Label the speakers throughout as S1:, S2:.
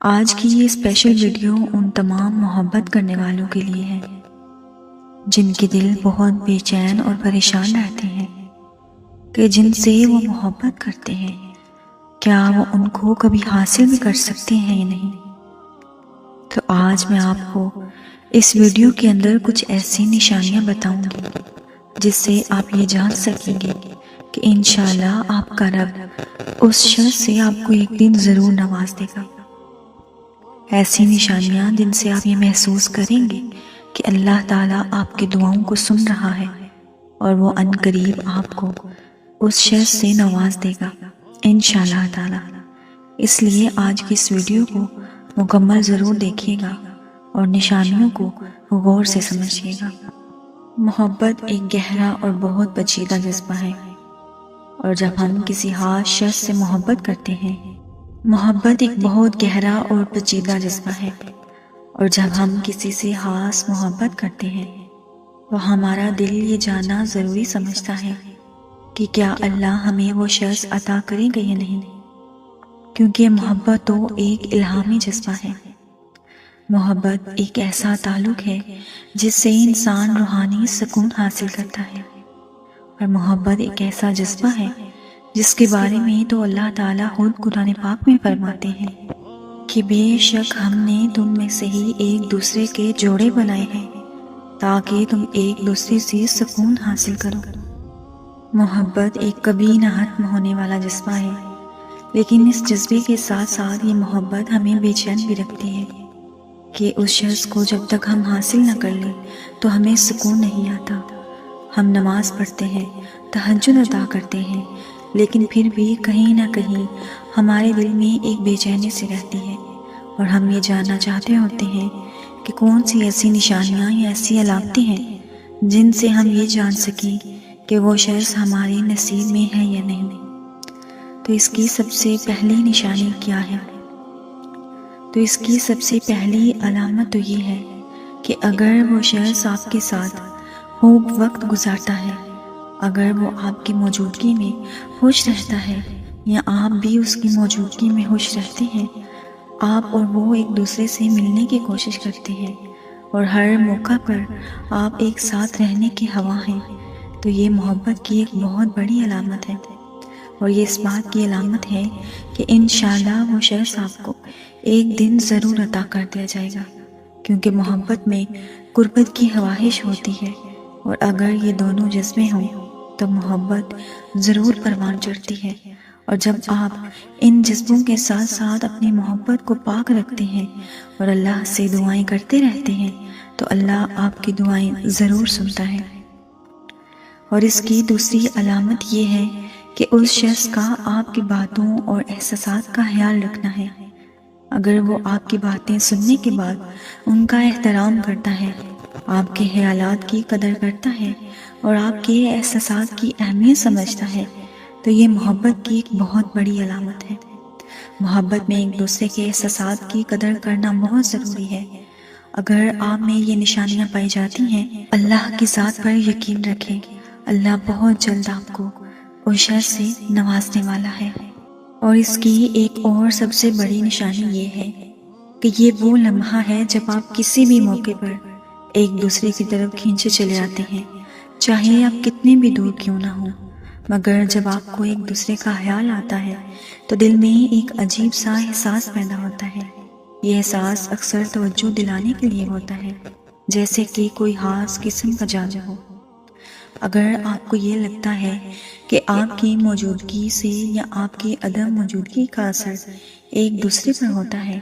S1: آج کی یہ اسپیشل ویڈیو ان تمام محبت کرنے والوں کے لیے ہے جن کے دل بہت بے چین اور پریشان رہتے ہیں کہ جن سے وہ محبت کرتے ہیں کیا وہ ان کو کبھی حاصل بھی کر سکتے ہیں یا نہیں۔ تو آج میں آپ کو اس ویڈیو کے اندر کچھ ایسی نشانیاں بتاؤں گی جس سے آپ یہ جان سکیں گے کہ انشاءاللہ آپ کا رب اس شخص سے آپ کو ایک دن ضرور نواز دے گا۔ ایسی نشانیاں جن سے آپ یہ محسوس کریں گے کہ اللہ تعالیٰ آپ کے دعاؤں کو سن رہا ہے اور وہ ان قریب آپ کو اس شخص سے نواز دے گا انشاءاللہ تعالیٰ۔ اس لیے آج کی اس ویڈیو کو مکمل ضرور دیکھیے گا اور نشانیوں کو غور سے سمجھیے گا۔ محبت ایک گہرا اور بہت پیچیدہ جذبہ ہے، اور جب ہم کسی خاص شخص سے محبت کرتے ہیں، محبت ایک بہت گہرا اور پیچیدہ جذبہ ہے، اور جب ہم کسی سے خاص محبت کرتے ہیں تو ہمارا دل یہ جاننا ضروری سمجھتا ہے کہ کیا اللہ ہمیں وہ شخص عطا کرے گا یا نہیں، کیونکہ محبت تو ایک الہامی جذبہ ہے۔ محبت ایک ایسا تعلق ہے جس سے انسان روحانی سکون حاصل کرتا ہے، اور محبت ایک ایسا جذبہ ہے جس کے بارے میں تو اللہ تعالیٰ خود قرآن پاک میں فرماتے ہیں کہ بے شک ہم نے تم میں سے ہی ایک دوسرے کے جوڑے بنائے ہیں تاکہ تم ایک دوسرے سے سکون حاصل کرو۔ محبت ایک کبھی نہ ختم ہونے والا جذبہ ہے، لیکن اس جذبے کے ساتھ ساتھ یہ محبت ہمیں بے چین بھی رکھتی ہے کہ اس شخص کو جب تک ہم حاصل نہ کر لیں تو ہمیں سکون نہیں آتا۔ ہم نماز پڑھتے ہیں، تہجد ادا کرتے ہیں، لیکن پھر بھی کہیں نہ کہیں ہمارے دل میں ایک بے چینی سی رہتی ہے، اور ہم یہ جاننا چاہتے ہوتے ہیں کہ کون سی ایسی نشانیاں یا ایسی علامتیں ہیں جن سے ہم یہ جان سکیں کہ وہ شخص ہمارے نصیب میں ہے یا نہیں۔ تو اس کی سب سے پہلی نشانی کیا ہے؟ تو اس کی سب سے پہلی علامت تو یہ ہے کہ اگر وہ شخص آپ کے ساتھ خوب وقت گزارتا ہے، اگر وہ آپ کی موجودگی میں خوش رہتا ہے یا آپ بھی اس کی موجودگی میں خوش رہتے ہیں، آپ اور وہ ایک دوسرے سے ملنے کی کوشش کرتے ہیں اور ہر موقع پر آپ ایک ساتھ رہنے کے خواہاں ہیں، تو یہ محبت کی ایک بہت بڑی علامت ہے، اور یہ اس بات کی علامت ہے کہ انشاءاللہ وہ شخص آپ کو ایک دن ضرور عطا کر دیا جائے گا، کیونکہ محبت میں قربت کی خواہش ہوتی ہے، اور اگر یہ دونوں جذبے ہوں تو محبت ضرور پروان چڑھتی ہے۔ اور جب آپ ان جذبوں کے ساتھ ساتھ اپنی محبت کو پاک رکھتے ہیں اور اللہ سے دعائیں کرتے رہتے ہیں تو اللہ آپ کی دعائیں ضرور سنتا ہے۔ اور اس کی دوسری علامت یہ ہے کہ اس شخص کا آپ کی باتوں اور احساسات کا خیال رکھنا ہے۔ اگر وہ آپ کی باتیں سننے کے بعد ان کا احترام کرتا ہے، آپ کے خیالات کی قدر کرتا ہے اور آپ کے احساسات کی اہمیت سمجھتا ہے، تو یہ محبت کی ایک بہت بڑی علامت ہے۔ محبت میں ایک دوسرے کے احساسات کی قدر کرنا بہت ضروری ہے۔ اگر آپ میں یہ نشانیاں پائی جاتی ہیں، اللہ کی ذات پر یقین رکھیں، اللہ بہت جلد آپ کو اس شخص سے نوازنے والا ہے۔ اور اس کی ایک اور سب سے بڑی نشانی یہ ہے کہ یہ وہ لمحہ ہے جب آپ کسی بھی موقع پر ایک دوسرے کی طرف کھینچے چلے آتے ہیں، چاہے آپ کتنے بھی دور کیوں نہ ہوں، مگر جب آپ کو ایک دوسرے کا خیال آتا ہے تو دل میں ایک عجیب سا احساس پیدا ہوتا ہے۔ یہ احساس اکثر توجہ دلانے کے لیے ہوتا ہے، جیسے کہ کوئی خاص قسم کا جادو ہو۔ اگر آپ کو یہ لگتا ہے کہ آپ کی موجودگی سے یا آپ کی عدم موجودگی کا اثر ایک دوسرے پر ہوتا ہے،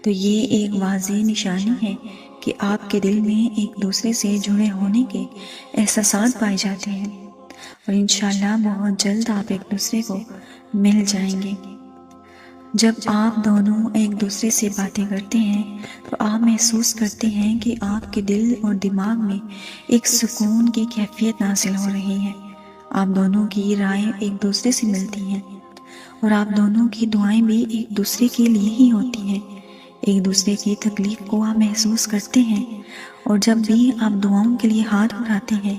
S1: تو یہ ایک واضح نشانی ہے کہ آپ کے دل میں ایک دوسرے سے جڑے ہونے کے احساسات پائے جاتے ہیں، اور انشاءاللہ بہت جلد آپ ایک دوسرے کو مل جائیں گے۔ جب آپ دونوں ایک دوسرے سے باتیں کرتے ہیں تو آپ محسوس کرتے ہیں کہ آپ کے دل اور دماغ میں ایک سکون کی کیفیت نازل ہو رہی ہے۔ آپ دونوں کی رائے ایک دوسرے سے ملتی ہیں، اور آپ دونوں کی دعائیں بھی ایک دوسرے کے لیے ہی ہوتی ہیں۔ ایک دوسرے کی تکلیف کو آپ محسوس کرتے ہیں، اور جب بھی آپ دعاؤں کے لیے ہاتھ اٹھاتے ہیں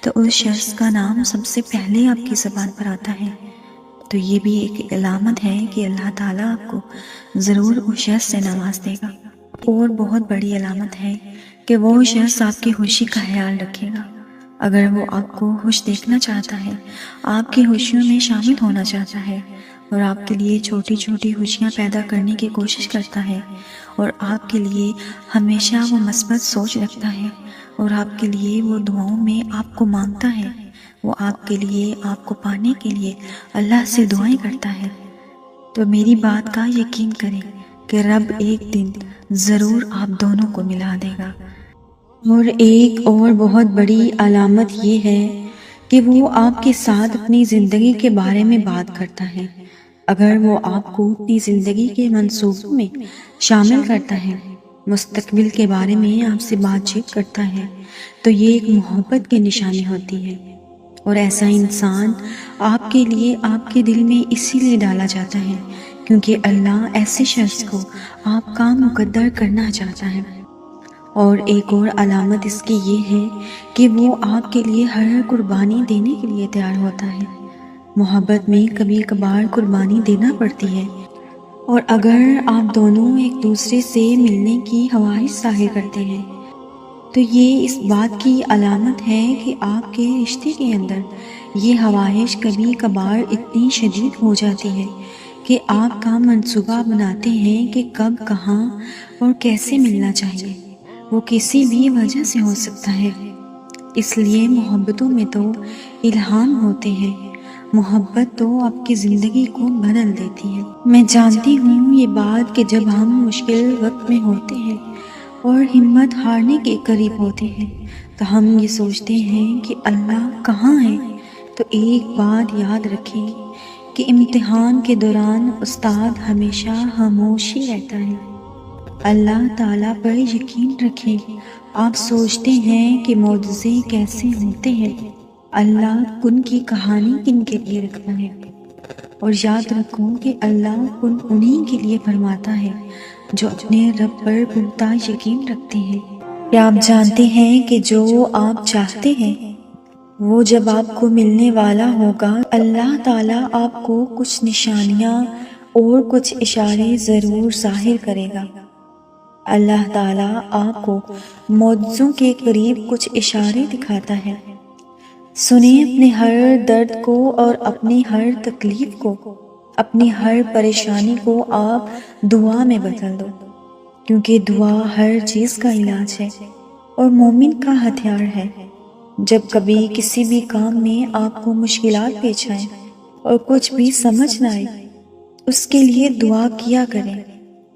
S1: تو اس شخص کا نام سب سے پہلے آپ کی زبان پر آتا ہے۔ تو یہ بھی ایک علامت ہے کہ اللہ تعالیٰ آپ کو ضرور اس شخص سے نواز دے گا۔ اور بہت بڑی علامت ہے کہ وہ شخص آپ کی خوشی کا خیال رکھے گا۔ اگر وہ آپ کو خوش دیکھنا چاہتا ہے، آپ کی خوشیوں میں شامل ہونا چاہتا ہے اور آپ کے لیے چھوٹی چھوٹی خوشیاں پیدا کرنے کی کوشش کرتا ہے اور آپ کے لیے ہمیشہ وہ مثبت سوچ رکھتا ہے اور آپ کے لیے وہ دعاؤں میں آپ کو مانگتا ہے، وہ آپ کے لیے آپ کو پانے کے لیے اللہ سے دعائیں کرتا ہے، تو میری بات کا یقین کریں کہ رب ایک دن ضرور آپ دونوں کو ملا دے گا۔
S2: اور ایک اور بہت بڑی علامت یہ ہے کہ وہ آپ کے ساتھ اپنی زندگی کے بارے میں بات کرتا ہے۔ اگر وہ آپ کو اپنی زندگی کے منصوبوں میں شامل کرتا ہے، مستقبل کے بارے میں آپ سے بات چیت کرتا ہے، تو یہ ایک محبت کی نشانی ہوتی ہے۔ اور ایسا انسان آپ کے لیے آپ کے دل میں اسی لیے ڈالا جاتا ہے کیونکہ اللہ ایسے شخص کو آپ کا مقدر کرنا چاہتا ہے۔ اور ایک اور علامت اس کی یہ ہے کہ وہ آپ کے لیے ہر قربانی دینے کے لیے تیار ہوتا ہے۔ محبت میں کبھی کبھار قربانی دینا پڑتی ہے، اور اگر آپ دونوں ایک دوسرے سے ملنے کی خواہش ظاہر کرتے ہیں تو یہ اس بات کی علامت ہے کہ آپ کے رشتے کے اندر یہ خواہش کبھی کبھار اتنی شدید ہو جاتی ہے کہ آپ کا منصوبہ بناتے ہیں کہ کب، کہاں اور کیسے ملنا چاہیے۔ وہ کسی بھی وجہ سے ہو سکتا ہے، اس لیے محبتوں میں تو الہام ہوتے ہیں۔ محبت تو آپ کی زندگی کو بدل دیتی ہے۔ میں جانتی ہوں یہ بات کہ جب ہم مشکل وقت میں ہوتے ہیں اور ہمت ہارنے کے قریب ہوتے ہیں تو ہم یہ سوچتے ہیں کہ اللہ کہاں ہے؟ تو ایک بات یاد رکھیں کہ امتحان کے دوران استاد ہمیشہ خاموش ہی رہتا ہے۔ اللہ تعالیٰ پر یقین رکھیں۔ آپ سوچتے ہیں کہ معجزے کیسے ہوتے ہیں؟ اللہ کن کی کہانی کن کے لیے رکھتا ہے؟ اور یاد رکھو کہ اللہ کن انہی کے لیے فرماتا ہے جو اپنے رب پر پختہ یقین رکھتے ہیں۔ کیا آپ جانتے ہیں کہ جو آپ چاہتے ہیں وہ جب آپ کو ملنے والا ہوگا، اللہ تعالیٰ آپ کو کچھ نشانیاں اور کچھ اشارے ضرور ظاہر کرے گا۔ اللہ تعالیٰ آپ کو معجزوں کے قریب کچھ اشارے دکھاتا ہے۔ سنیں اپنے ہر درد کو اور اپنی ہر تکلیف کو، اپنی ہر پریشانی کو آپ دعا میں بدل دو، کیونکہ دعا ہر چیز کا علاج ہے اور مومن کا ہتھیار ہے۔ جب کبھی کسی بھی کام میں آپ کو مشکلات پیش آئیں اور کچھ بھی سمجھ نہ آئے، اس کے لیے دعا کیا کریں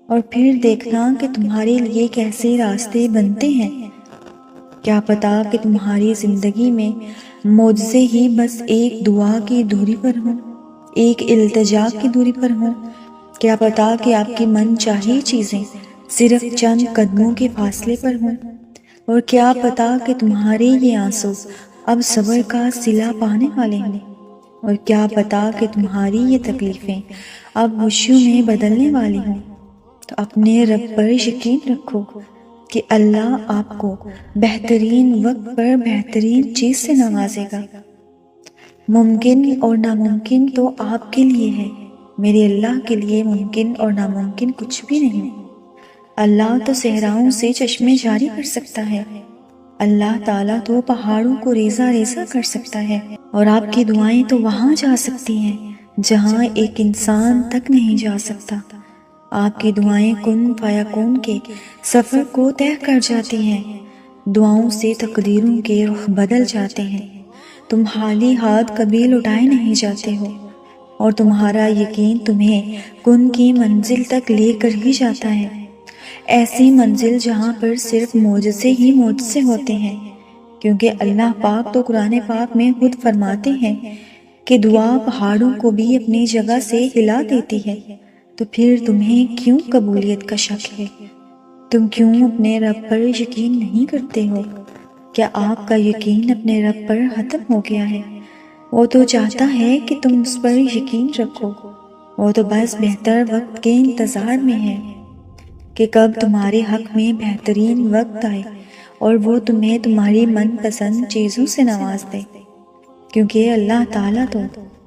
S2: اور پھر دیکھنا کہ تمہارے لیے کیسے راستے بنتے ہیں۔ کیا پتا کہ تمہاری زندگی میں معجزے ہی بس ایک دعا کی دوری پر ہوں، ایک التجا کی دوری پر ہوں۔ کیا پتا کہ آپ کی من چاہی چیزیں صرف چند قدموں کے فاصلے پر ہوں، اور کیا پتا کہ تمہارے یہ آنسو اب صبر کا صلہ پانے والے ہوں، اور کیا پتا کہ تمہاری یہ تکلیفیں اب خوشیوں میں بدلنے والی ہوں۔ تو اپنے رب پر یقین رکھو کہ اللہ آپ کو بہترین وقت پر بہترین چیز سے نوازے گا۔ ممکن اور ناممکن تو آپ کے لیے ہے، میرے اللہ کے لیے ممکن اور ناممکن کچھ بھی نہیں۔ اللہ تو صحراؤں سے چشمے جاری کر سکتا ہے، اللہ تعالیٰ تو پہاڑوں کو ریزہ ریزہ کر سکتا ہے، اور آپ کی دعائیں تو وہاں جا سکتی ہیں جہاں ایک انسان تک نہیں جا سکتا۔ آپ کی دعائیں کن فیکون کے سفر کو طے کر جاتی ہیں۔ دعاؤں سے تقدیروں کے رخ بدل جاتے ہیں۔ تم خالی ہاتھ کبھی لوٹائے نہیں جاتے ہو، اور تمہارا یقین تمہیں کن کی منزل تک لے کر ہی جاتا ہے، ایسی منزل جہاں پر صرف معجزے ہی معجزے ہوتے ہیں، کیونکہ اللہ پاک تو قرآن پاک میں خود فرماتے ہیں کہ دعا پہاڑوں کو بھی اپنی جگہ سے ہلا دیتی ہے۔ تو پھر تمہیں کیوں قبولیت کا شک ہے؟ تم کیوں اپنے رب پر یقین نہیں کرتے ہو؟ کیا آپ کا یقین اپنے رب پر ختم ہو گیا ہے؟ وہ تو چاہتا ہے کہ تم اس پر یقین رکھو، وہ تو بس بہتر وقت کے انتظار میں ہے کہ کب تمہارے حق میں بہترین وقت آئے اور وہ تمہیں تمہاری من پسند چیزوں سے نواز دے، کیونکہ اللہ تعالیٰ تو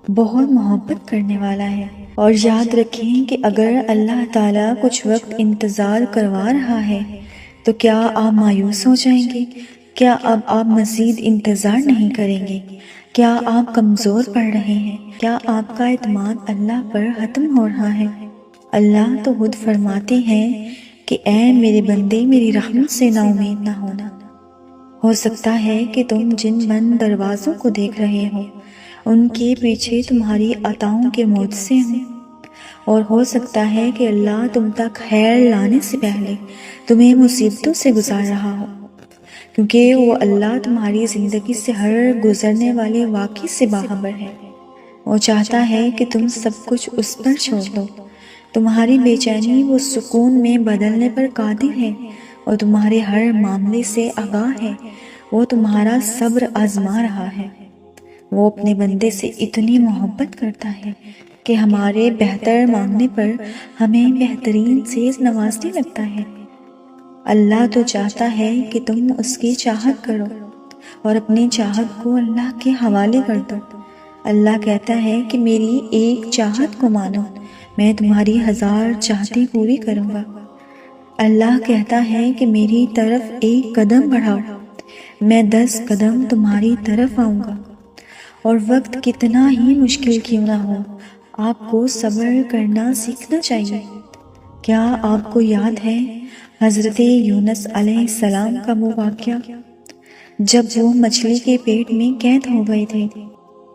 S1: بہت محبت کرنے والا ہے۔ اور یاد رکھیں کہ اگر اللہ تعالیٰ کچھ وقت انتظار کروا رہا ہے تو کیا آپ مایوس ہو جائیں گے؟ کیا اب آپ مزید انتظار نہیں کریں گے؟ کیا آپ کمزور پڑ رہے ہیں؟ کیا آپ کا اعتماد اللہ پر ختم ہو رہا ہے؟ اللہ تو خود فرماتے ہیں کہ اے میرے بندے، میری رحمت سے نا امید نہ ہونا۔ ہو سکتا ہے کہ تم جن بند دروازوں کو دیکھ رہے ہو ان کے پیچھے تمہاری عطاؤں کے معجزے ہوں، اور ہو سکتا ہے کہ اللہ تم تک خیر لانے سے پہلے تمہیں مصیبتوں سے گزار رہا ہو، کیونکہ وہ اللہ تمہاری زندگی سے ہر گزرنے والے واقعے سے باخبر ہے۔ وہ چاہتا ہے کہ تم سب کچھ اس پر چھوڑ دو۔ تمہاری بے چینی وہ سکون میں بدلنے پر قادر ہے، اور تمہارے ہر معاملے سے آگاہ ہے۔ وہ تمہارا صبر آزما رہا ہے۔ وہ اپنے بندے سے اتنی محبت کرتا ہے کہ ہمارے بہتر مانگنے پر ہمیں بہترین سے نوازنے لگتا ہے۔ اللہ تو چاہتا ہے کہ تم اس کی چاہت کرو اور اپنی چاہت کو اللہ کے حوالے کر دو۔ اللہ کہتا ہے کہ میری ایک چاہت کو مانو، میں تمہاری 1000 چاہتیں پوری کروں گا۔ اللہ کہتا ہے کہ میری طرف ایک قدم بڑھاؤ، میں 10 قدم تمہاری طرف آؤں گا۔ اور وقت کتنا ہی مشکل کیوں نہ ہو، آپ کو صبر کرنا سیکھنا چاہیے۔ کیا آپ کو یاد ہے حضرت یونس علیہ السلام کا وہ واقعہ جب وہ مچھلی کے پیٹ میں قید ہو گئے تھے؟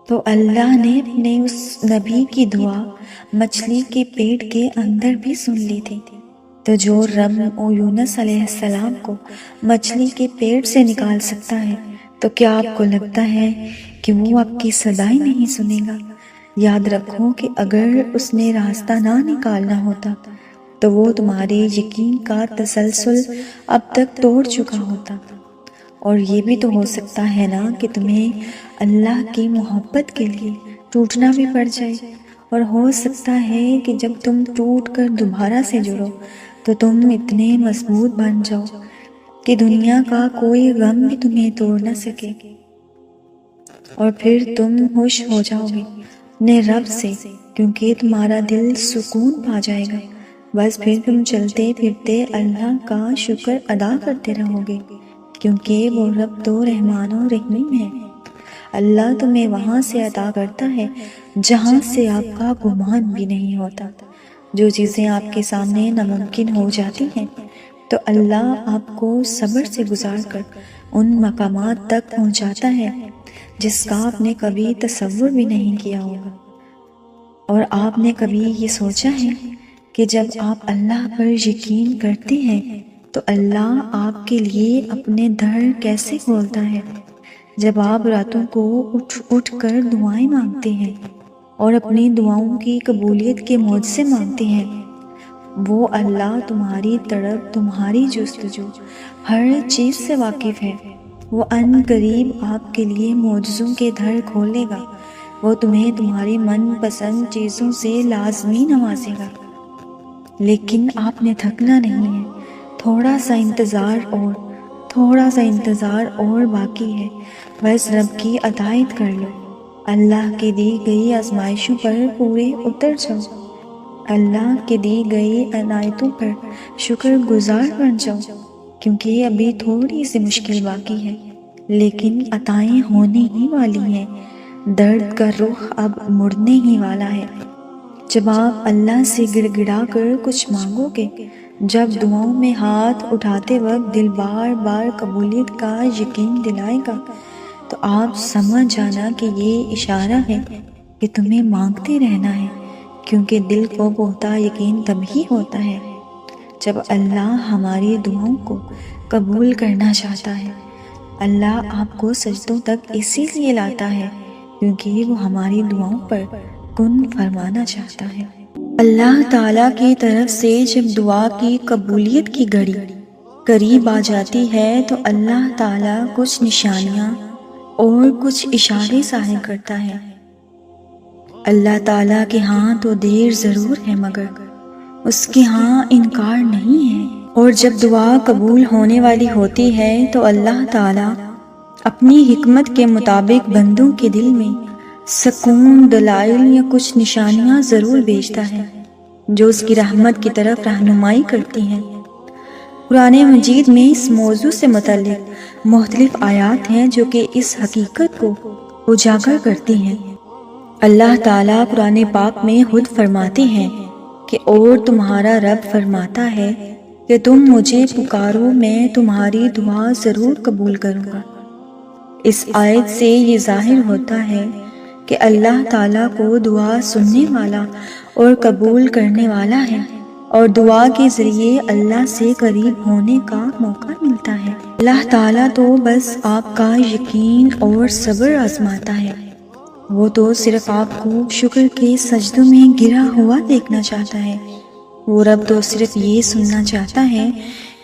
S1: تو اللہ نے اپنے اس نبی کی دعا مچھلی کے پیٹ کے اندر بھی سن لی تھی۔ تو جو رب یونس علیہ السلام کو مچھلی کے پیٹ سے نکال سکتا ہے تو کیا آپ کو لگتا ہے کہ وہ آپ کی صدائیں نہیں سنے گا؟ یاد رکھو کہ اگر اس نے راستہ نہ نکالنا ہوتا تو وہ تمہارے یقین کا تسلسل اب تک توڑ چکا ہوتا۔ اور یہ بھی تو ہو سکتا ہے نا کہ تمہیں اللہ کی محبت کے لیے ٹوٹنا بھی پڑ جائے، اور ہو سکتا ہے کہ جب تم ٹوٹ کر دوبارہ سے جڑو تو تم اتنے مضبوط بن جاؤ کہ دنیا کا کوئی غم بھی تمہیں توڑ نہ سکے، اور پھر تم خوش ہو جاؤ گے اپنے رب سے، کیونکہ تمہارا دل سکون پا جائے گا۔ بس پھر تم چلتے پھرتے اللہ کا شکر ادا کرتے رہو گے، کیونکہ وہ رب تو رحمان و رحیم ہے۔ اللہ تمہیں وہاں سے عطا کرتا ہے جہاں سے آپ کا گمان بھی نہیں ہوتا۔ جو چیزیں آپ کے سامنے ناممکن ہو جاتی ہیں تو اللہ آپ کو صبر سے گزار کر ان مقامات تک پہنچاتا ہے جس کا آپ نے کبھی تصور بھی نہیں کیا ہوگا۔ اور آپ نے کبھی یہ سوچا ہے کہ جب آپ اللہ پر یقین کرتے ہیں تو اللہ آپ کے لیے اپنے در کیسے کھولتا ہے؟ جب آپ راتوں کو اٹھ کر دعائیں مانگتے ہیں اور اپنی دعاؤں کی قبولیت کے معجزے مانگتے ہیں، وہ اللہ تمہاری طرف تمہاری جستجو ہر چیز سے واقف ہے۔ وہ ان قریب آپ کے لیے معجزوں کے در کھولے گا۔ وہ تمہیں تمہاری من پسند چیزوں سے لازمی نوازے گا، لیکن آپ نے تھکنا نہیں ہے۔ تھوڑا سا انتظار اور باقی ہے۔ بس رب کی اطاعت کر لو، اللہ کی دی گئی آزمائشوں پر پورے اتر جاؤ، اللہ کی دی گئی عنایتوں پر شکر گزار بن جاؤ، کیونکہ ابھی تھوڑی سی مشکل باقی ہے لیکن عطائیں ہونے ہی والی ہیں۔ درد کا رخ اب مڑنے ہی والا ہے۔ جب آپ اللہ سے گڑ گڑا کر کچھ مانگو گے، جب دعاؤں میں ہاتھ اٹھاتے وقت دل بار بار قبولیت کا یقین دلائے گا، تو آپ سمجھ جانا کہ یہ اشارہ ہے کہ تمہیں مانگتے رہنا ہے، کیونکہ دل کو پختہ یقین تبھی ہوتا ہے جب اللہ ہماری دعاؤں کو قبول کرنا چاہتا ہے۔ اللہ آپ کو سجدوں تک اسی لیے لاتا ہے کیونکہ وہ ہماری دعاؤں پر کن فرمانا چاہتا ہے۔ اللہ تعالیٰ کی طرف سے جب دعا کی قبولیت کی گھڑی قریب آ جاتی ہے تو اللہ تعالیٰ کچھ نشانیاں اور کچھ اشارے ظاہر کرتا ہے۔ اللہ تعالیٰ کے ہاں تو دیر ضرور ہے مگر اس کے ہاں انکار نہیں ہے۔ اور جب دعا قبول ہونے والی ہوتی ہے تو اللہ تعالیٰ اپنی حکمت کے مطابق بندوں کے دل میں
S2: سکون، دلائل یا کچھ نشانیاں ضرور بھیجتا ہے جو اس کی رحمت کی طرف رہنمائی کرتی ہیں۔ قرآن مجید میں اس موضوع سے متعلق مختلف آیات ہیں جو کہ اس حقیقت کو اجاگر کرتی ہیں۔ اللہ تعالیٰ قرآن پاک میں خود فرماتے ہیں کہ اور تمہارا رب فرماتا ہے کہ تم مجھے پکارو، میں تمہاری دعا ضرور قبول کروں گا۔ اس آیت سے یہ ظاہر ہوتا ہے کہ اللہ تعالیٰ کو دعا سننے والا اور قبول کرنے والا ہے، اور دعا کے ذریعے اللہ سے قریب ہونے کا موقع ملتا ہے۔ اللہ تعالیٰ تو بس آپ کا یقین اور صبر آزماتا ہے، وہ تو صرف آپ کو شکر کے سجدوں میں گرا ہوا دیکھنا چاہتا ہے۔ وہ رب تو صرف یہ سننا چاہتا ہے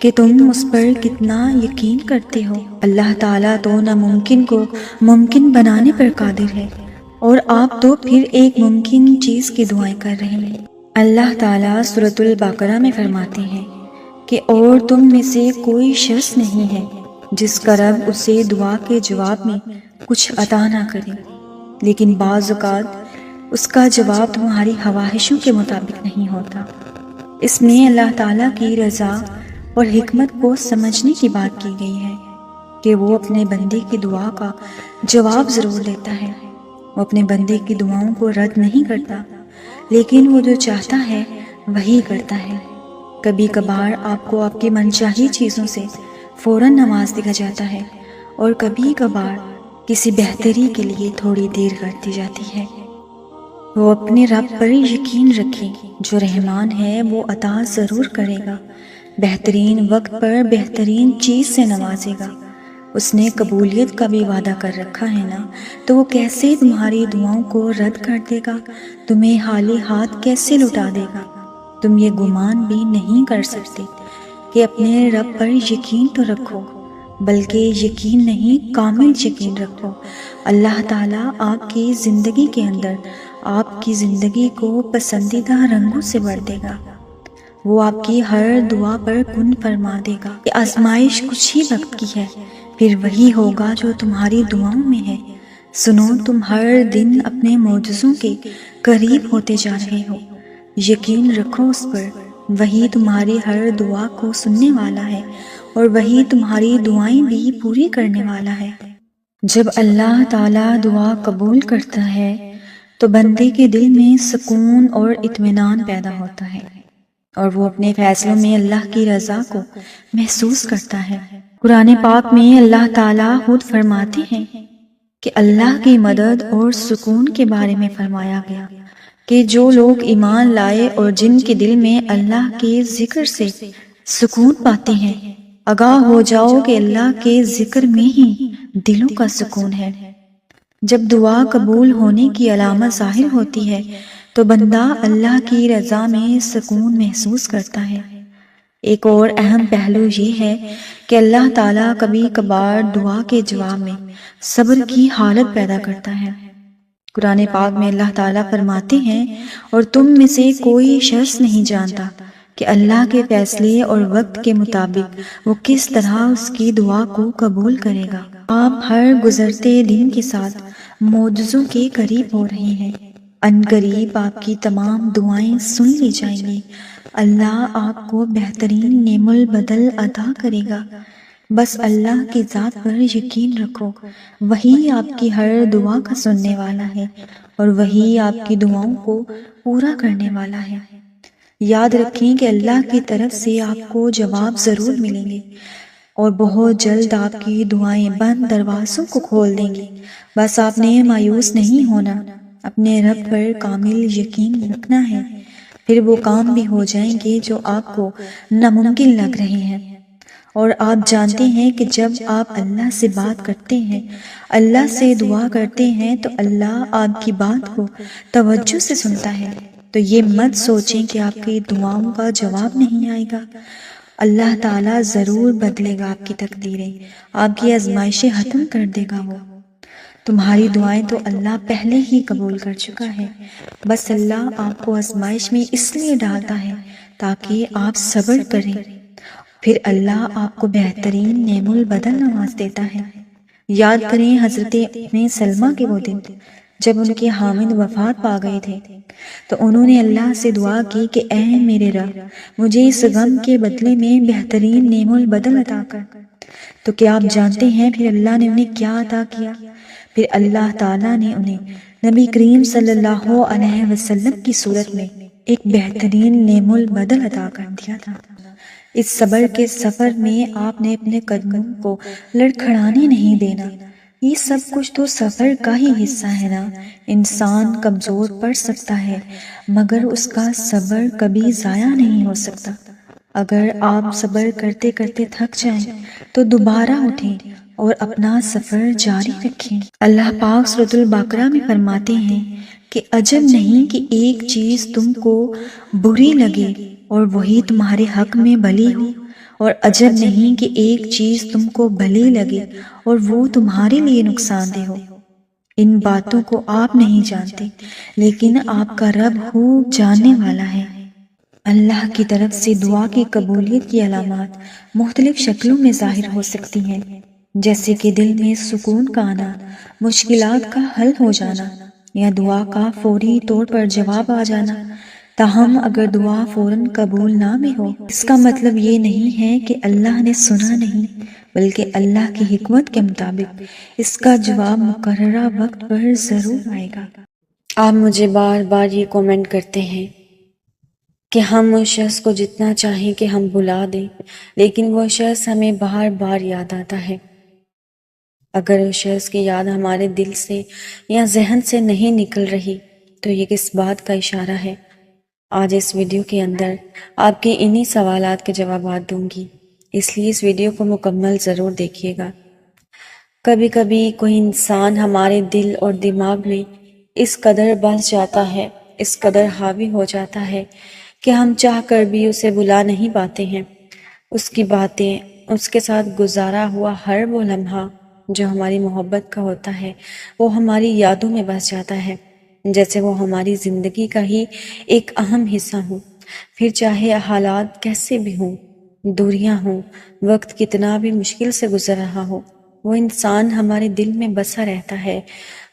S2: کہ تم اس پر کتنا یقین کرتے ہو۔ اللہ تعالیٰ تو ناممکن کو ممکن بنانے پر قادر ہے، اور آپ تو پھر ایک ممکن چیز کی دعائیں کر رہے ہیں۔ اللہ تعالیٰ سورۃ البقرہ میں فرماتے ہیں کہ اور تم میں سے کوئی شخص نہیں ہے جس کا رب اسے دعا کے جواب میں کچھ عطا نہ کرے، لیکن بعض اوقات اس کا جواب تمہاری خواہشوں کے مطابق نہیں ہوتا۔ اس میں اللہ تعالیٰ کی رضا اور حکمت کو سمجھنے کی بات کی گئی ہے کہ وہ اپنے بندے کی دعا کا جواب ضرور لیتا ہے۔ وہ اپنے بندے کی دعاؤں کو رد نہیں کرتا، لیکن وہ جو چاہتا ہے وہی کرتا ہے۔ کبھی کبھار آپ کو آپ کی منچاہی چیزوں سے فوراً نواز دیا جاتا ہے، اور کبھی کبھار کسی بہتری کے لیے تھوڑی دیر کر دی جاتی ہے۔ وہ اپنے رب پر یقین رکھیں، جو رحمان ہے وہ عطا ضرور کرے گا، بہترین وقت پر بہترین چیز سے نوازے گا۔ اس نے قبولیت کا بھی وعدہ کر رکھا ہے نا، تو وہ کیسے تمہاری دعاؤں کو رد کر دے گا، تمہیں خالی ہاتھ کیسے لٹا دے گا۔ تم یہ گمان بھی نہیں کر سکتے کہ اپنے رب پر یقین تو رکھو، بلکہ یقین نہیں کامل یقین رکھو۔ اللہ تعالیٰ آپ کی زندگی کے اندر آپ کی زندگی کو پسندیدہ رنگوں سے بھر دے گا۔ وہ آپ کی ہر دعا پر کن فرما دے گا۔ یہ آزمائش کچھ ہی وقت کی ہے، پھر وہی ہوگا جو تمہاری دعاؤں میں ہے۔ سنو، تم ہر دن اپنے معجزوں کے قریب ہوتے جا رہے ہو، یقین رکھو اس پر۔ وہی تمہاری ہر دعا کو سننے والا ہے، اور وہی تمہاری دعائیں بھی پوری کرنے والا ہے۔ جب اللہ تعالیٰ دعا قبول کرتا ہے تو بندے کے دل میں سکون اور اطمینان پیدا ہوتا ہے، اور وہ اپنے فیصلوں میں اللہ کی رضا کو محسوس کرتا ہے۔ قرآن پاک میں اللہ تعالیٰ خود فرماتے ہیں کہ اللہ کی مدد اور سکون کے بارے میں فرمایا گیا کہ جو لوگ ایمان لائے اور جن کے دل میں اللہ کے ذکر سے سکون پاتے ہیں، آگاہ ہو جاؤ کہ اللہ کے ذکر میں ہی دلوں کا سکون ہے۔ جب دعا قبول ہونے کی علامت ظاہر ہوتی ہے تو بندہ اللہ کی رضا میں سکون محسوس کرتا ہے۔ ایک اور اہم پہلو یہ ہے کہ اللہ تعالیٰ کبھی کبھار دعا کے جواب میں صبر کی حالت پیدا کرتا ہے۔ قرآن پاک میں اللہ تعالیٰ فرماتے ہیں، اور تم میں سے کوئی شخص نہیں جانتا کہ اللہ کے فیصلے اور وقت کے مطابق وہ کس طرح اس کی دعا کو قبول کرے گا۔ آپ ہر گزرتے دن کے ساتھ معجزوں کے قریب ہو رہے ہیں۔ ان قریب آپ کی تمام دعائیں سن لی جائیں گی۔ اللہ آپ کو بہترین نعم البدل عطا کرے گا۔ بس اللہ کی ذات پر یقین رکھو، وہی آپ کی ہر دعا کا سننے والا ہے، اور وہی آپ کی دعاؤں کو پورا کرنے والا ہے۔ یاد رکھیں کہ اللہ کی طرف سے آپ کو جواب ضرور ملیں گے، اور بہت جلد آپ کی دعائیں بند دروازوں کو کھول دیں گی۔ بس آپ نے مایوس نہیں ہونا، اپنے رب پر کامل یقین رکھنا ہے، پھر وہ کام بھی ہو جائیں گے جو آپ کو ناممکن لگ رہے ہیں۔ اور آپ جانتے ہیں کہ جب آپ اللہ سے بات کرتے ہیں، اللہ سے دعا کرتے ہیں، تو اللہ آپ کی بات کو توجہ سے سنتا ہے۔ تو یہ مت سوچیں کہ آپ کی دعاؤں کا جواب نہیں آئے گا۔ اللہ تعالیٰ ضرور بدلے گا آپ کی تقدیریں، آپ کی آزمائشیں ختم کر دے گا۔ وہ تمہاری دعائیں تو اللہ پہلے ہی قبول کر چکا ہے، بس اللہ آپ کو آزمائش میں اس لیے ڈالتا ہے تاکہ آپ صبر کریں، پھر اللہ آپ کو بہترین نعم البدل نواز دیتا ہے۔ یاد کریں حضرت ام سلمہ کے وہ دن جب ان کے حامد وفات پا گئے تھے تو انہوں نے اللہ سے دعا کی کہ اے میرے رب، مجھے اس غم کے بدلے میں بہترین نعم البدل عطا کر۔ تو کیا آپ جانتے ہیں پھر اللہ نے انہیں کیا عطا کیا؟ پھر اللہ تعالیٰ نے انہیں نبی کریم صلی اللہ علیہ وسلم کی صورت میں ایک بہترین نعم البدل عطا کر دیا تھا۔ اس صبر کے سفر میں آپ نے اپنے قدموں کو لڑکھڑانے نہیں دینا۔ یہ سب کچھ تو سفر کا ہی حصہ ہے نا۔ انسان کمزور پڑ سکتا ہے مگر اس کا صبر کبھی ضائع نہیں ہو سکتا۔ اگر آپ صبر کرتے کرتے تھک جائیں تو دوبارہ اٹھیں اور اپنا سفر جاری رکھیں۔ اللہ پاک سورۃ البقرہ میں فرماتے ہیں کہ عجب نہیں کہ ایک چیز تم کو بری لگے اور وہی تمہارے حق میں بھلی ہو، اور عجب نہیں کہ ایک چیز تم کو بھلی لگے اور وہ تمہارے لیے نقصان دہ ہو۔ ان باتوں کو آپ نہیں جانتے لیکن آپ کا رب خوب جاننے والا ہے۔ اللہ کی طرف سے دعا کی قبولیت کی علامات مختلف شکلوں میں ظاہر ہو سکتی ہیں، جیسے کہ دل میں سکون کا آنا، مشکلات کا حل ہو جانا یا دعا کا فوری طور پر جواب آ جانا۔ تاہم اگر دعا فوراً قبول نہ بھی ہو، اس کا مطلب یہ نہیں ہے کہ اللہ نے سنا نہیں، بلکہ اللہ کی حکمت کے مطابق اس کا جواب مقررہ وقت پر ضرور آئے گا۔ آپ مجھے بار بار یہ کومنٹ کرتے ہیں کہ ہم اس شخص کو جتنا چاہیں کہ ہم بھلا دیں لیکن وہ شخص ہمیں بار بار یاد آتا ہے۔ اگر اس شخص کی یاد ہمارے دل سے یا ذہن سے نہیں نکل رہی تو یہ کس بات کا اشارہ ہے؟ آج اس ویڈیو کے اندر آپ کے انہی سوالات کے جوابات دوں گی، اس لیے اس ویڈیو کو مکمل ضرور دیکھیے گا۔ کبھی کبھی کوئی انسان ہمارے دل اور دماغ میں اس قدر بس جاتا ہے، اس قدر حاوی ہو جاتا ہے کہ ہم چاہ کر بھی اسے بلا نہیں پاتے ہیں۔ اس کی باتیں، اس کے ساتھ گزارا ہوا ہر وہ لمحہ جو ہماری محبت کا ہوتا ہے وہ ہماری یادوں میں بس جاتا ہے، جیسے وہ ہماری زندگی کا ہی ایک اہم حصہ ہوں۔ پھر چاہے حالات کیسے بھی ہوں، دوریاں ہوں، وقت کتنا بھی مشکل سے گزر رہا ہو، وہ انسان ہمارے دل میں بسا رہتا ہے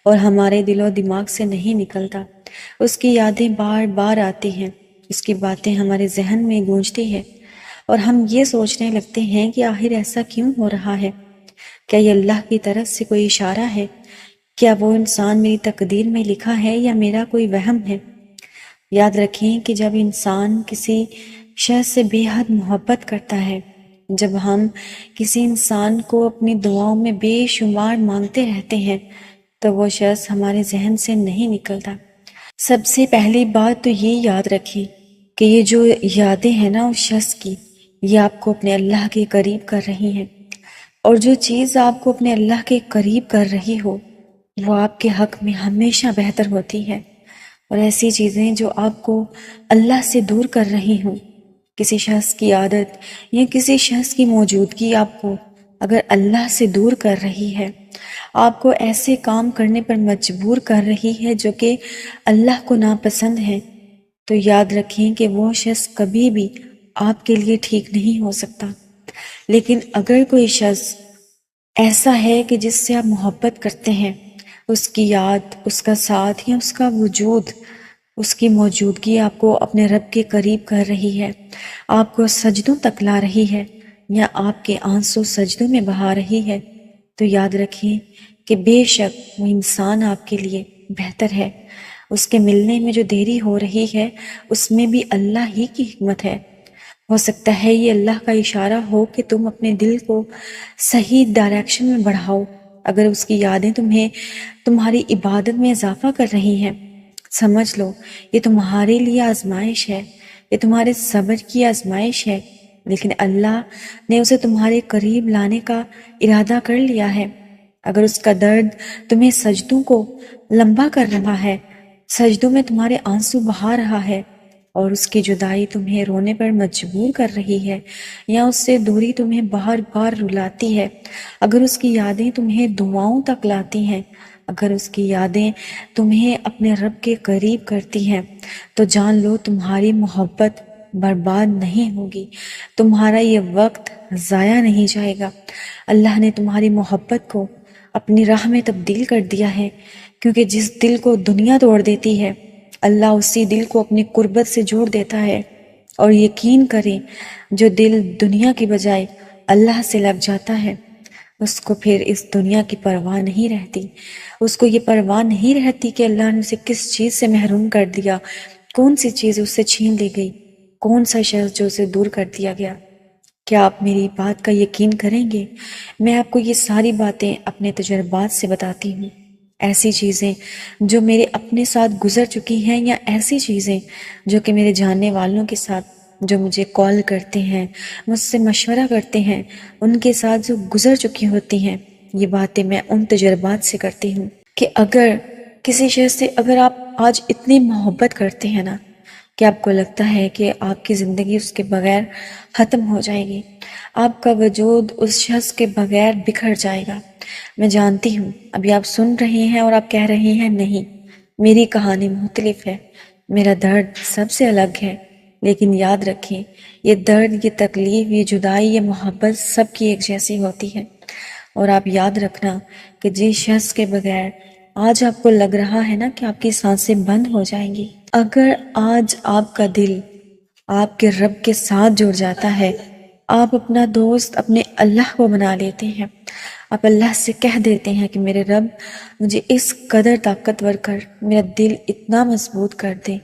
S2: اور ہمارے دل و دماغ سے نہیں نکلتا۔ اس کی یادیں بار بار آتی ہیں، اس کی باتیں ہمارے ذہن میں گونجتی ہے اور ہم یہ سوچنے لگتے ہیں کہ آخر ایسا کیوں ہو رہا ہے؟ کیا یہ اللہ کی طرف سے کوئی اشارہ ہے؟ کیا وہ انسان میری تقدیر میں لکھا ہے یا میرا کوئی وہم ہے؟ یاد رکھیں کہ جب انسان کسی شخص سے بے حد محبت کرتا ہے، جب ہم کسی انسان کو اپنی دعاؤں میں بے شمار مانگتے رہتے ہیں تو وہ شخص ہمارے ذہن سے نہیں نکلتا۔ سب سے پہلی بات تو یہ یاد رکھیں کہ یہ جو یادیں ہیں نا اس شخص کی، یہ آپ کو اپنے اللہ کے قریب کر رہی ہیں، اور جو چیز آپ کو اپنے اللہ کے قریب کر رہی ہو وہ آپ کے حق میں ہمیشہ بہتر ہوتی ہے، اور ایسی چیزیں جو آپ کو اللہ سے دور کر رہی ہوں، کسی شخص کی عادت یا کسی شخص کی موجودگی آپ کو اگر اللہ سے دور کر رہی ہے، آپ کو ایسے کام کرنے پر مجبور کر رہی ہے جو کہ اللہ کو ناپسند ہے، تو یاد رکھیں کہ وہ شخص کبھی بھی آپ کے لیے ٹھیک نہیں ہو سکتا۔ لیکن اگر کوئی شخص ایسا ہے کہ جس سے آپ محبت کرتے ہیں، اس کی یاد، اس کا ساتھ یا اس کا وجود، اس کی موجودگی آپ کو اپنے رب کے قریب کر رہی ہے، آپ کو سجدوں تک لا رہی ہے یا آپ کے آنسو سجدوں میں بہا رہی ہے، تو یاد رکھیں کہ بے شک وہ انسان آپ کے لیے بہتر ہے۔ اس کے ملنے میں جو دیری ہو رہی ہے اس میں بھی اللہ ہی کی حکمت ہے۔ ہو سکتا ہے یہ اللہ کا اشارہ ہو کہ تم اپنے دل کو صحیح ڈائریکشن میں بڑھاؤ۔ اگر اس کی یادیں تمہیں تمہاری عبادت میں اضافہ کر رہی ہیں، سمجھ لو یہ تمہارے لیے آزمائش ہے، یہ تمہارے صبر کی آزمائش ہے، لیکن اللہ نے اسے تمہارے قریب لانے کا ارادہ کر لیا ہے۔ اگر اس کا درد تمہیں سجدوں کو لمبا کر رہا ہے، سجدوں میں تمہارے آنسو بہا رہا ہے، اور اس کی جدائی تمہیں رونے پر مجبور کر رہی ہے یا اس سے دوری تمہیں بار بار رلاتی ہے، اگر اس کی یادیں تمہیں دعاؤں تک لاتی ہیں، اگر اس کی یادیں تمہیں اپنے رب کے قریب کرتی ہیں، تو جان لو تمہاری محبت برباد نہیں ہوگی، تمہارا یہ وقت ضائع نہیں جائے گا۔ اللہ نے تمہاری محبت کو اپنی راہ میں تبدیل کر دیا ہے، کیونکہ جس دل کو دنیا توڑ دیتی ہے اللہ اسی دل کو اپنی قربت سے جوڑ دیتا ہے۔ اور یقین کریں جو دل دنیا کی بجائے اللہ سے لگ جاتا ہے اس کو پھر اس دنیا کی پرواہ نہیں رہتی، اس کو یہ پرواہ نہیں رہتی کہ اللہ نے اسے کس چیز سے محروم کر دیا، کون سی چیز اس سے چھین لی گئی، کون سا شخص جو اسے دور کر دیا گیا۔ کیا آپ میری بات کا یقین کریں گے؟ میں آپ کو یہ ساری باتیں اپنے تجربات سے بتاتی ہوں، ایسی چیزیں جو میرے اپنے ساتھ گزر چکی ہیں، یا ایسی چیزیں جو کہ میرے جاننے والوں کے ساتھ، جو مجھے کال کرتے ہیں، مجھ سے مشورہ کرتے ہیں، ان کے ساتھ جو گزر چکی ہوتی ہیں۔ یہ باتیں میں ان تجربات سے کرتی ہوں کہ اگر کسی شخص سے اگر آپ آج اتنی محبت کرتے ہیں نا کہ آپ کو لگتا ہے کہ آپ کی زندگی اس کے بغیر ختم ہو جائے گی، آپ کا وجود اس شخص کے بغیر بکھر جائے گا۔ میں جانتی ہوں ابھی آپ سن رہے ہیں اور آپ کہہ رہے ہیں نہیں، میری کہانی مختلف ہے، میرا درد سب سے الگ ہے، لیکن یاد رکھیں یہ درد، یہ تکلیف، یہ جدائی، یہ محبت سب کی ایک جیسی ہوتی ہے۔ اور آپ یاد رکھنا کہ جس شخص کے بغیر آج آپ کو لگ رہا ہے نا کہ آپ کی سانسیں بند ہو جائیں گی، اگر آج آپ کا دل آپ کے رب کے ساتھ جڑ جاتا ہے، آپ اپنا دوست اپنے اللہ کو بنا لیتے ہیں، آپ اللہ سے کہہ دیتے ہیں کہ میرے رب مجھے اس قدر طاقتور کر، میرا دل اتنا مضبوط کر دے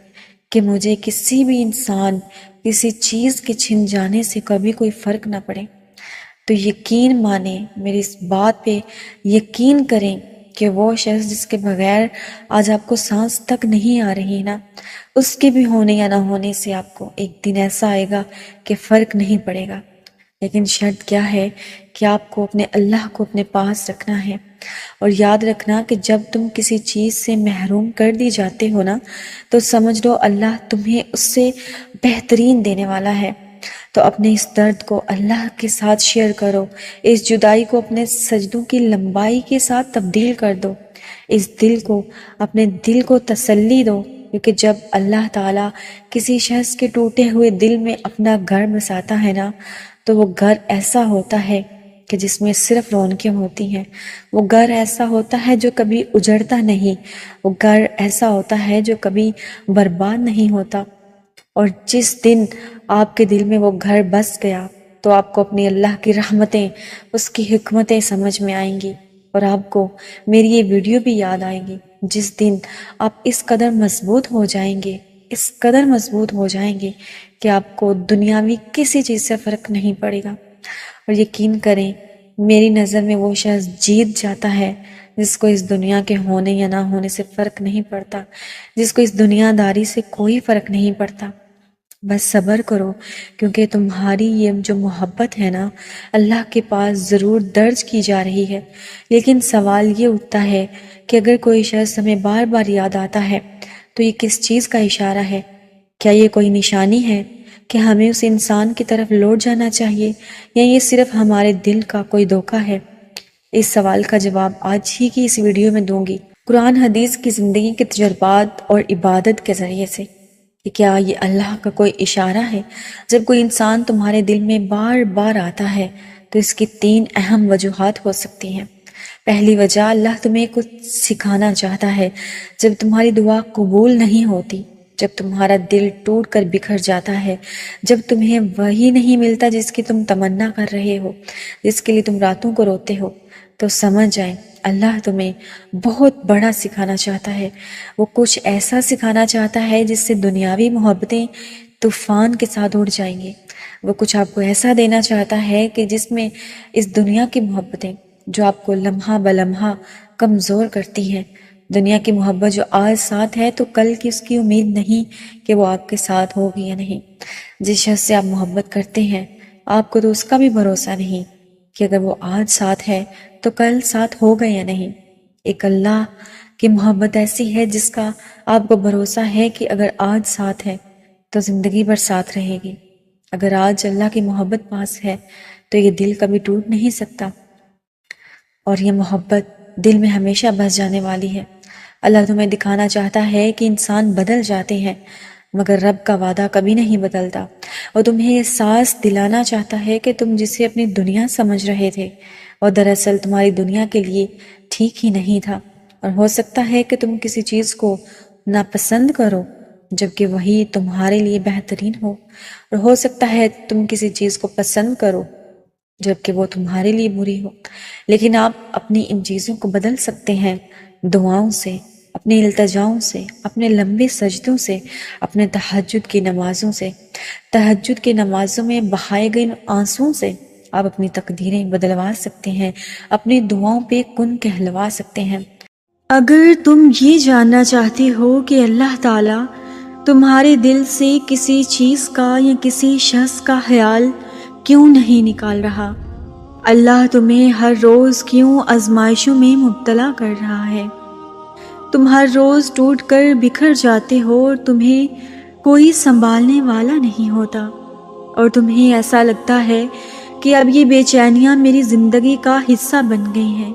S2: کہ مجھے کسی بھی انسان، کسی چیز کے چھن جانے سے کبھی کوئی فرق نہ پڑے۔ تو یقین مانیں، میری اس بات پہ یقین کریں کہ وہ شخص جس کے بغیر آج آپ کو سانس تک نہیں آ رہی نا، اس کے بھی ہونے یا نہ ہونے سے آپ کو ایک دن ایسا آئے گا کہ فرق نہیں پڑے گا۔ لیکن شرط کیا ہے کہ آپ کو اپنے اللہ کو اپنے پاس رکھنا ہے، اور یاد رکھنا کہ جب تم کسی چیز سے محروم کر دی جاتے ہو نا تو سمجھ لو اللہ تمہیں اس سے بہترین دینے والا ہے۔ تو اپنے اس درد کو اللہ کے ساتھ شیئر کرو، اس جدائی کو اپنے سجدوں کی لمبائی کے ساتھ تبدیل کر دو، اس دل کو، اپنے دل کو تسلی دو، کیونکہ جب اللہ تعالیٰ کسی شخص کے ٹوٹے ہوئے دل میں اپنا گھر بساتا ہے نا تو وہ گھر ایسا ہوتا ہے کہ جس میں صرف رونقیں ہوتی ہیں، وہ گھر ایسا ہوتا ہے جو کبھی اجڑتا نہیں، وہ گھر ایسا ہوتا ہے جو کبھی برباد نہیں ہوتا۔ اور جس دن آپ کے دل میں وہ گھر بس گیا تو آپ کو اپنی اللہ کی رحمتیں، اس کی حکمتیں سمجھ میں آئیں گی، اور آپ کو میری یہ ویڈیو بھی یاد آئے گی۔ جس دن آپ اس قدر مضبوط ہو جائیں گے، اس قدر مضبوط ہو جائیں گے کہ آپ کو دنیاوی کسی چیز سے فرق نہیں پڑے گا۔ اور یقین کریں میری نظر میں وہ شخص جیت جاتا ہے جس کو اس دنیا کے ہونے یا نہ ہونے سے فرق نہیں پڑتا، جس کو اس دنیا داری سے کوئی فرق نہیں پڑتا۔ بس صبر کرو، کیونکہ تمہاری یہ جو محبت ہے نا اللہ کے پاس ضرور درج کی جا رہی ہے، لیکن سوال یہ اٹھتا ہے کہ اگر کوئی شخص ہمیں بار بار یاد آتا ہے تو یہ کس چیز کا اشارہ ہے؟ کیا یہ کوئی نشانی ہے کہ ہمیں اس انسان کی طرف لوٹ جانا چاہیے، یا یہ صرف ہمارے دل کا کوئی دھوکہ ہے؟ اس سوال کا جواب آج ہی کی اس ویڈیو میں دوں گی، قرآن حدیث کی زندگی کے تجربات اور عبادت کے ذریعے سے، کہ کیا یہ اللہ کا کوئی اشارہ ہے؟ جب کوئی انسان تمہارے دل میں بار بار آتا ہے تو اس کی 3 اہم وجوہات ہو سکتی ہیں۔ پہلی وجہ، اللہ تمہیں کچھ سکھانا چاہتا ہے۔ جب تمہاری دعا قبول نہیں ہوتی، جب تمہارا دل ٹوٹ کر بکھر جاتا ہے، جب تمہیں وہی نہیں ملتا جس کی تم تمنا کر رہے ہو، جس کے لیے تم راتوں کو روتے ہو، تو سمجھ جائیں اللہ تمہیں بہت بڑا سکھانا چاہتا ہے۔ وہ کچھ ایسا سکھانا چاہتا ہے جس سے دنیاوی محبتیں طوفان کے ساتھ اڑ جائیں گے۔ وہ کچھ آپ کو ایسا دینا چاہتا ہے کہ جس میں اس دنیا کی محبتیں جو آپ کو لمحہ بلمحہ کمزور کرتی ہیں، دنیا کی محبت جو آج ساتھ ہے تو کل کی اس کی امید نہیں کہ وہ آپ کے ساتھ ہوگی یا نہیں۔ جس شخص سے آپ محبت کرتے ہیں آپ کو تو اس کا بھی بھروسہ نہیں کہ اگر وہ آج ساتھ ہے تو کل ساتھ ہوگا یا نہیں۔ ایک اللہ کی محبت ایسی ہے جس کا آپ کو بھروسہ ہے کہ اگر آج ساتھ ہے تو زندگی بھر ساتھ رہے گی۔ اگر آج اللہ کی محبت پاس ہے تو یہ دل کبھی ٹوٹ نہیں سکتا، اور یہ محبت دل میں ہمیشہ بس جانے والی ہے۔ اللہ تمہیں دکھانا چاہتا ہے کہ انسان بدل جاتے ہیں، مگر رب کا وعدہ کبھی نہیں بدلتا۔ اور تمہیں احساس دلانا چاہتا ہے کہ تم جسے اپنی دنیا سمجھ رہے تھے اور دراصل تمہاری دنیا کے لیے ٹھیک ہی نہیں تھا، اور ہو سکتا ہے کہ تم کسی چیز کو ناپسند کرو جبکہ وہی تمہارے لیے بہترین ہو، اور ہو سکتا ہے تم کسی چیز کو پسند کرو جبکہ وہ تمہارے لیے بری ہو، لیکن آپ اپنی ان چیزوں کو بدل سکتے ہیں دعاؤں سے، اپنے التجاؤں سے، اپنے لمبے سجدوں سے، اپنے تہجد کی نمازوں سے، تہجد کی نمازوں میں بہائے گئے آنسوؤں سے آپ اپنی تقدیریں بدلوا سکتے ہیں، اپنی دعاؤں پہ کن کہلوا سکتے ہیں۔
S1: اگر تم یہ جاننا چاہتے ہو کہ اللہ تعالیٰ تمہارے دل سے کسی چیز کا یا کسی شخص کا خیال کیوں نہیں نکال رہا، اللہ تمہیں ہر روز کیوں آزمائشوں میں مبتلا کر رہا ہے، تم ہر روز ٹوٹ کر بکھر جاتے ہو اور تمہیں کوئی سنبھالنے والا نہیں ہوتا، اور تمہیں ایسا لگتا ہے کہ اب یہ بے چینیاں میری زندگی کا حصہ بن گئی ہیں۔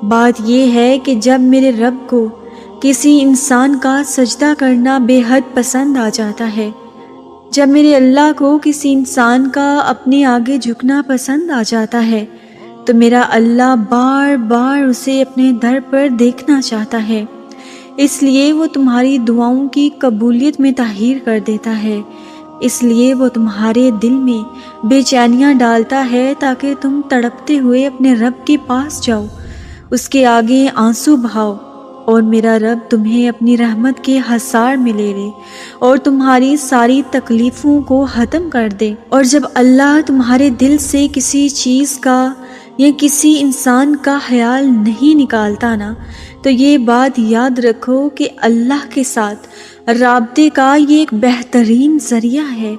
S1: بات یہ ہے کہ جب میرے رب کو کسی انسان کا سجدہ کرنا بے حد پسند آ جاتا ہے، جب میرے اللہ کو کسی انسان کا اپنے آگے جھکنا پسند آ جاتا ہے، تو میرا اللہ بار بار اسے اپنے در پر دیکھنا چاہتا ہے، اس لیے وہ تمہاری دعاؤں کی قبولیت میں تاخیر کر دیتا ہے، اس لیے وہ تمہارے دل میں بے چینیاں ڈالتا ہے تاکہ تم تڑپتے ہوئے اپنے رب کے پاس جاؤ، اس کے آگے آنسو بہاؤ، اور میرا رب تمہیں اپنی رحمت کے حصار میں لے لے اور تمہاری ساری تکلیفوں کو ختم کر دے۔ اور جب اللہ تمہارے دل سے کسی چیز کا یا کسی انسان کا خیال نہیں نکالتا نا، تو یہ بات یاد رکھو کہ اللہ کے ساتھ رابطے کا یہ ایک بہترین ذریعہ ہے۔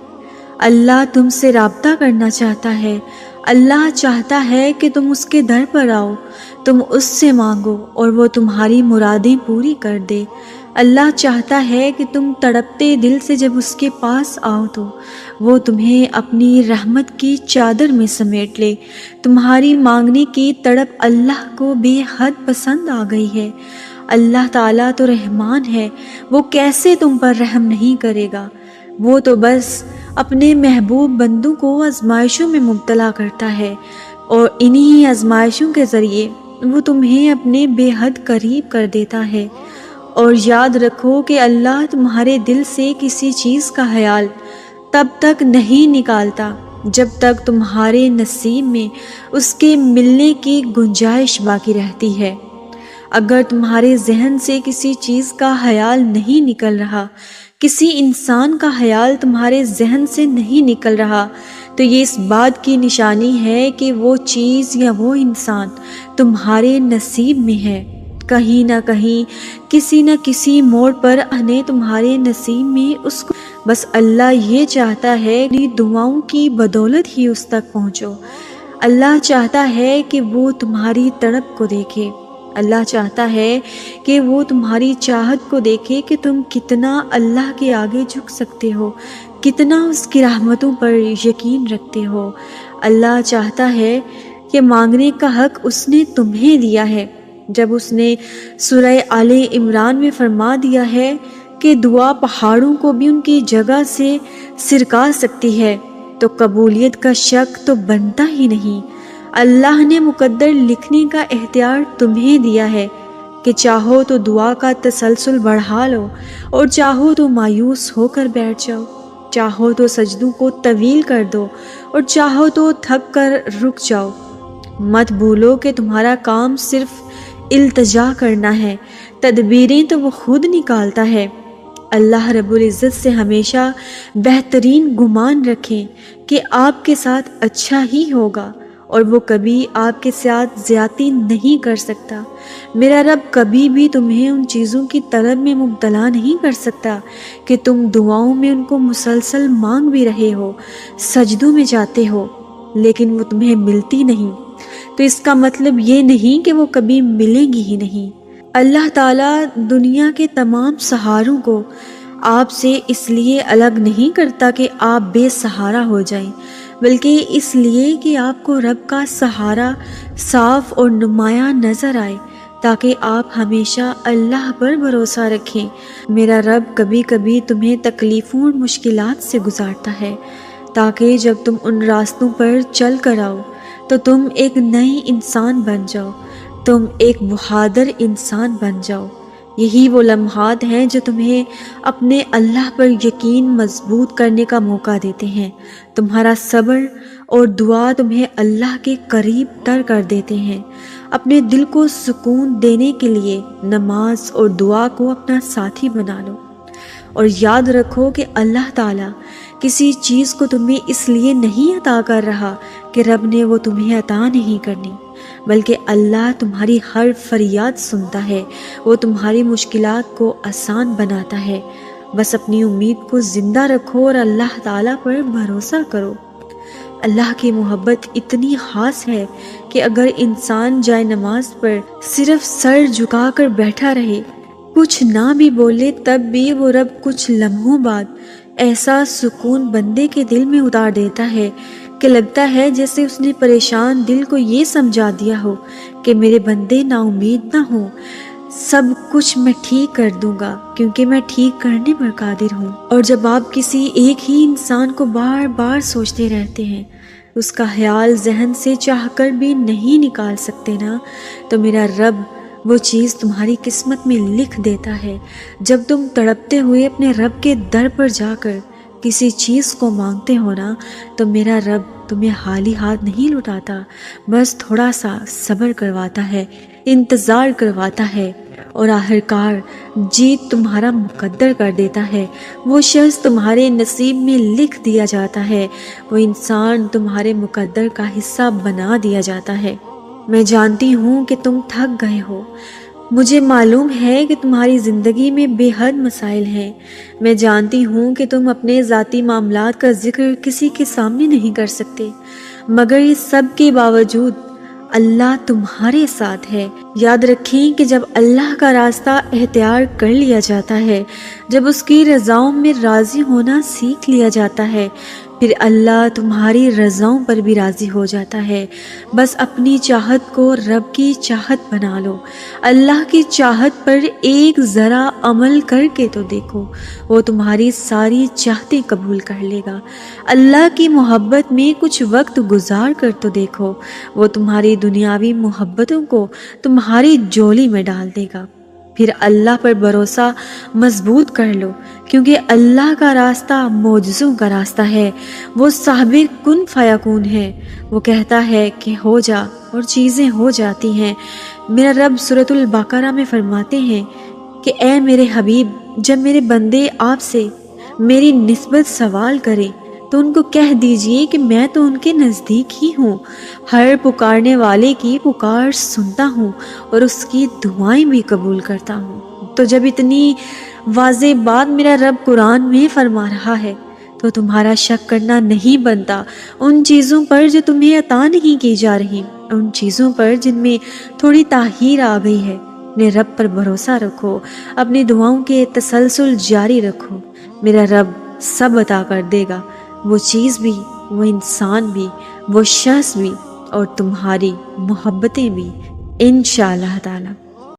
S1: اللہ تم سے رابطہ کرنا چاہتا ہے، اللہ چاہتا ہے کہ تم اس کے در پر آؤ، تم اس سے مانگو اور وہ تمہاری مرادیں پوری کر دے۔ اللہ چاہتا ہے کہ تم تڑپتے دل سے جب اس کے پاس آؤ تو وہ تمہیں اپنی رحمت کی چادر میں سمیٹ لے۔ تمہاری مانگنے کی تڑپ اللہ کو بے حد پسند آ گئی ہے۔ اللہ تعالیٰ تو رحمان ہے، وہ کیسے تم پر رحم نہیں کرے گا؟ وہ تو بس اپنے محبوب بندوں کو آزمائشوں میں مبتلا کرتا ہے، اور انہی آزمائشوں کے ذریعے وہ تمہیں اپنے بے حد قریب کر دیتا ہے۔ اور یاد رکھو کہ اللہ تمہارے دل سے کسی چیز کا خیال تب تک نہیں نکالتا جب تک تمہارے نصیب میں اس کے ملنے کی گنجائش باقی رہتی ہے۔ اگر تمہارے ذہن سے کسی چیز کا خیال نہیں نکل رہا، کسی انسان کا خیال تمہارے ذہن سے نہیں نکل رہا، تو یہ اس بات کی نشانی ہے کہ وہ چیز یا وہ انسان تمہارے نصیب میں ہے۔ کہیں نہ کہیں کسی نہ کسی موڑ پر تمہارے نصیب میں اس کو، بس اللہ یہ چاہتا ہے کہ دعاؤں کی بدولت ہی اس تک پہنچو۔ اللہ چاہتا ہے کہ وہ تمہاری تڑپ کو دیکھے، اللہ چاہتا ہے کہ وہ تمہاری چاہت کو دیکھے کہ تم کتنا اللہ کے آگے جھک سکتے ہو، کتنا اس کی رحمتوں پر یقین رکھتے ہو۔ اللہ چاہتا ہے کہ مانگنے کا حق اس نے تمہیں دیا ہے، جب اس نے سورہ آل عمران میں فرما دیا ہے کہ دعا پہاڑوں کو بھی ان کی جگہ سے سرکا سکتی ہے، تو قبولیت کا شک تو بنتا ہی نہیں۔ اللہ نے مقدر لکھنے کا اختیار تمہیں دیا ہے کہ چاہو تو دعا کا تسلسل بڑھا لو اور چاہو تو مایوس ہو کر بیٹھ جاؤ، چاہو تو سجدوں کو طویل کر دو اور چاہو تو تھک کر رک جاؤ۔ مت بھولو کہ تمہارا کام صرف التجا کرنا ہے، تدبیریں تو وہ خود نکالتا ہے۔ اللہ رب العزت سے ہمیشہ بہترین گمان رکھیں کہ آپ کے ساتھ اچھا ہی ہوگا، اور وہ کبھی آپ کے ساتھ زیادتی نہیں کر سکتا۔ میرا رب کبھی بھی تمہیں ان چیزوں کی طلب میں مبتلا نہیں کر سکتا کہ تم دعاؤں میں ان کو مسلسل مانگ بھی رہے ہو، سجدوں میں جاتے ہو، لیکن وہ تمہیں ملتی نہیں، تو اس کا مطلب یہ نہیں کہ وہ کبھی ملیں گی ہی نہیں۔ اللہ تعالیٰ دنیا کے تمام سہاروں کو آپ سے اس لیے الگ نہیں کرتا کہ آپ بے سہارا ہو جائیں، بلکہ اس لیے کہ آپ کو رب کا سہارا صاف اور نمایاں نظر آئے، تاکہ آپ ہمیشہ اللہ پر بھروسہ رکھیں۔ میرا رب کبھی کبھی تمہیں تکلیفوں اور مشکلات سے گزارتا ہے، تاکہ جب تم ان راستوں پر چل کر آؤ
S2: تو تم ایک نئی انسان بن جاؤ، تم ایک بہادر انسان بن جاؤ۔ یہی وہ لمحات ہیں جو تمہیں اپنے اللہ پر یقین مضبوط کرنے کا موقع دیتے ہیں۔ تمہارا صبر اور دعا تمہیں اللہ کے قریب تر کر دیتے ہیں۔ اپنے دل کو سکون دینے کے لیے نماز اور دعا کو اپنا ساتھی بنا لو، اور یاد رکھو کہ اللہ تعالیٰ کسی چیز کو تمہیں اس لیے نہیں عطا کر رہا کہ رب نے وہ تمہیں عطا نہیں کرنی، بلکہ اللہ تمہاری ہر فریاد سنتا ہے، وہ تمہاری مشکلات کو آسان بناتا ہے۔ بس اپنی امید کو زندہ رکھو اور اللہ تعالیٰ پر بھروسہ کرو۔ اللہ کی محبت اتنی خاص ہے کہ اگر انسان جائے نماز پر صرف سر جھکا کر بیٹھا رہے، کچھ نہ بھی بولے، تب بھی وہ رب کچھ لمحوں بعد ایسا سکون بندے کے دل میں اتار دیتا ہے کہ لگتا ہے جیسے اس نے پریشان دل کو یہ سمجھا دیا ہو کہ میرے بندے نا امید نہ ہوں، سب کچھ میں ٹھیک کر دوں گا کیونکہ میں ٹھیک کرنے پر قادر ہوں۔ اور جب آپ کسی ایک ہی انسان کو بار بار سوچتے رہتے ہیں، اس کا خیال ذہن سے چاہ کر بھی نہیں نکال سکتے نا، تو میرا رب وہ چیز تمہاری قسمت میں لکھ دیتا ہے۔ جب تم تڑپتے ہوئے اپنے رب کے در پر جا کر کسی چیز کو مانگتے ہو نا، تو میرا رب تمہیں خالی ہاتھ نہیں لوٹاتا، بس تھوڑا سا صبر کرواتا ہے، انتظار کرواتا ہے، اور آخرکار جیت تمہارا مقدر کر دیتا ہے۔ وہ شخص تمہارے نصیب میں لکھ دیا جاتا ہے، وہ انسان تمہارے مقدر کا حصہ بنا دیا جاتا ہے۔ میں جانتی ہوں کہ تم تھک گئے ہو، مجھے معلوم ہے کہ تمہاری زندگی میں بے حد مسائل ہیں، میں جانتی ہوں کہ تم اپنے ذاتی معاملات کا ذکر کسی کے سامنے نہیں کر سکتے، مگر اس سب کے باوجود اللہ تمہارے ساتھ ہے۔ یاد رکھیں کہ جب اللہ کا راستہ اختیار کر لیا جاتا ہے، جب اس کی رضاؤں میں راضی ہونا سیکھ لیا جاتا ہے، پھر اللہ تمہاری رضاؤں پر بھی راضی ہو جاتا ہے۔ بس اپنی چاہت کو رب کی چاہت بنا لو، اللہ کی چاہت پر ایک ذرا عمل کر کے تو دیکھو، وہ تمہاری ساری چاہتیں قبول کر لے گا۔ اللہ کی محبت میں کچھ وقت گزار کر تو دیکھو، وہ تمہاری دنیاوی محبتوں کو تمہاری جولی میں ڈال دے گا۔ پھر اللہ پر بھروسہ مضبوط کر لو، کیونکہ اللہ کا راستہ معجزوں کا راستہ ہے، وہ صاحب کن فیکون ہے، وہ کہتا ہے کہ ہو جا اور چیزیں ہو جاتی ہیں۔ میرا رب سورۃ البقرہ میں فرماتے ہیں کہ اے میرے حبیب، جب میرے بندے آپ سے میری نسبت سوال کریں تو ان کو کہہ دیجئے کہ میں تو ان کے نزدیک ہی ہوں، ہر پکارنے والے کی پکار سنتا ہوں اور اس کی دعائیں بھی قبول کرتا ہوں۔ تو جب اتنی واضح بات میرا رب قرآن میں فرما رہا ہے تو تمہارا شک کرنا نہیں بنتا ان چیزوں پر جو تمہیں عطا نہیں کی جا رہی، ان چیزوں پر جن میں تھوڑی تاخیر آ گئی ہے۔ اپنے رب پر بھروسہ رکھو، اپنی دعاؤں کے تسلسل جاری رکھو، میرا رب سب عطا کر دے گا، وہ چیز بھی، وہ انسان بھی، وہ شخص بھی، اور تمہاری محبتیں بھی، انشاءاللہ تعالی۔